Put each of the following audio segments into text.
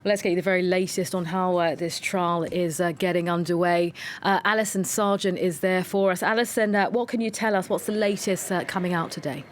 Let's get you the very latest on how this trial is getting underway. Alison Sargent is there for us. Alison, what can you tell us? What's the latest coming out today?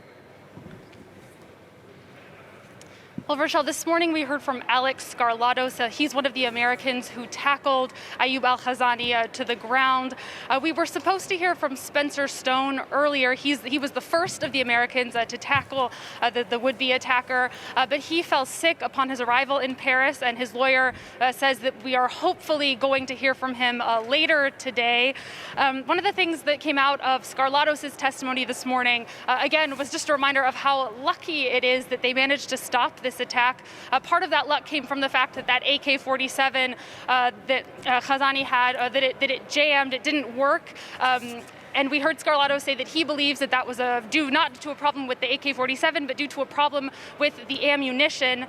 Well, Rochelle, this morning we heard from Alex Skarlatos. He's one of the Americans who tackled Ayoub al-Khazani to the ground. We were supposed to hear from Spencer Stone earlier. He was the first of the Americans to tackle the would-be attacker, but he fell sick upon his arrival in Paris, and his lawyer says that we are hopefully going to hear from him later today. One of the things that came out of Skarlatos' testimony this morning, again, was just a reminder of how lucky it is that they managed to stop this attack. Part of that luck came from the fact that AK-47 that Khazani had, that it jammed, it didn't work. And we heard Skarlatos say that he believes that was due not to a problem with the AK-47, but due to a problem with the ammunition.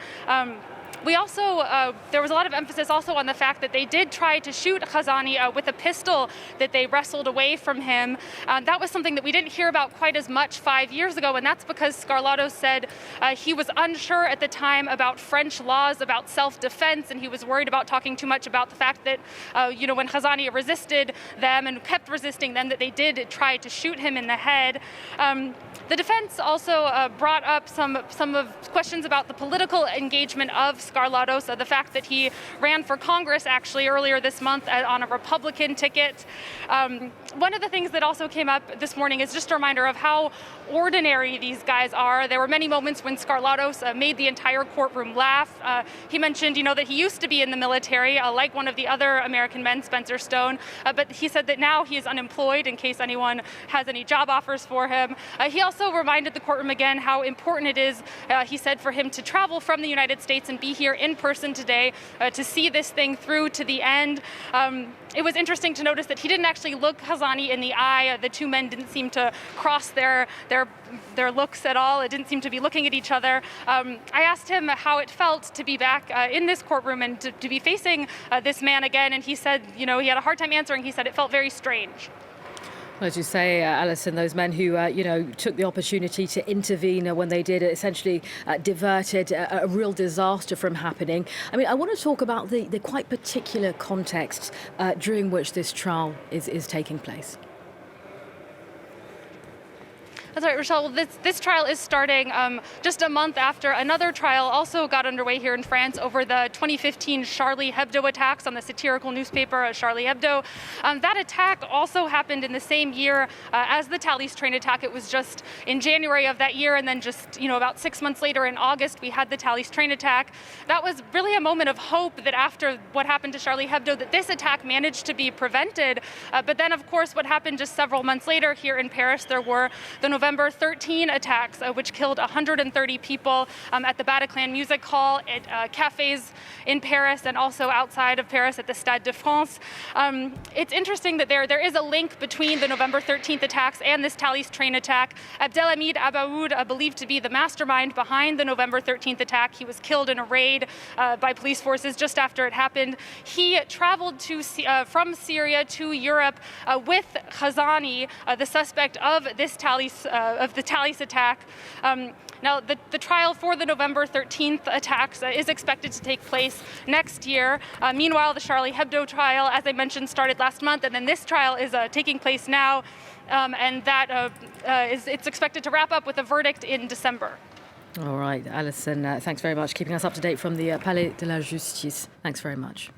We also, there was a lot of emphasis also on the fact that they did try to shoot Khazani with a pistol that they wrestled away from him. That was something that we didn't hear about quite as much 5 years ago, and that's because Skarlatos said he was unsure at the time about French laws about self-defense, and he was worried about talking too much about the fact that, when Khazani resisted them and kept resisting them, that they did try to shoot him in the head. The defense also brought up some of questions about the political engagement of Skarlatos, the fact that he ran for Congress actually earlier this month on a Republican ticket. One of the things that also came up this morning is just a reminder of how ordinary these guys are. There were many moments when Skarlatos made the entire courtroom laugh. He mentioned, that he used to be in the military, like one of the other American men, Spencer Stone, but he said that now he is unemployed in case anyone has any job offers for him. He also reminded the courtroom again how important it is, he said, for him to travel from the United States and be here in person today to see this thing through to the end. It was interesting to notice that he didn't actually look Khazani in the eye. The two men didn't seem to cross their looks at all. It didn't seem to be looking at each other. I asked him how it felt to be back in this courtroom and to be facing this man again, and he said, he had a hard time answering. He said it felt very strange. Well, as you say, Alison, those men who, took the opportunity to intervene when they did, essentially diverted a real disaster from happening. I mean, I want to talk about the quite particular context during which this trial is taking place. That's right, Rochelle. This trial is starting just a month after another trial also got underway here in France over the 2015 Charlie Hebdo attacks on the satirical newspaper Charlie Hebdo. That attack also happened in the same year as the Thalys train attack. It was just in January of that year, and then just about 6 months later in August, we had the Thalys train attack. That was really a moment of hope that after what happened to Charlie Hebdo, that this attack managed to be prevented. But then, of course, what happened just several months later here in Paris, there were the November 13 attacks, which killed 130 people at the Bataclan Music Hall, at cafes in Paris, and also outside of Paris at the Stade de France. It's interesting that there is a link between the November 13th attacks and this Thalys train attack. Abdelhamid Abaoud, believed to be the mastermind behind the November 13th attack, he was killed in a raid by police forces just after it happened. He traveled from Syria to Europe with Khazani, the suspect of this the Thalys attack. Now, the trial for the November 13th attacks is expected to take place next year. Meanwhile, the Charlie Hebdo trial, as I mentioned, started last month, and then this trial is taking place now, and that it's expected to wrap up with a verdict in December. All right, Alison, thanks very much, keeping us up to date from the Palais de la Justice. Thanks very much.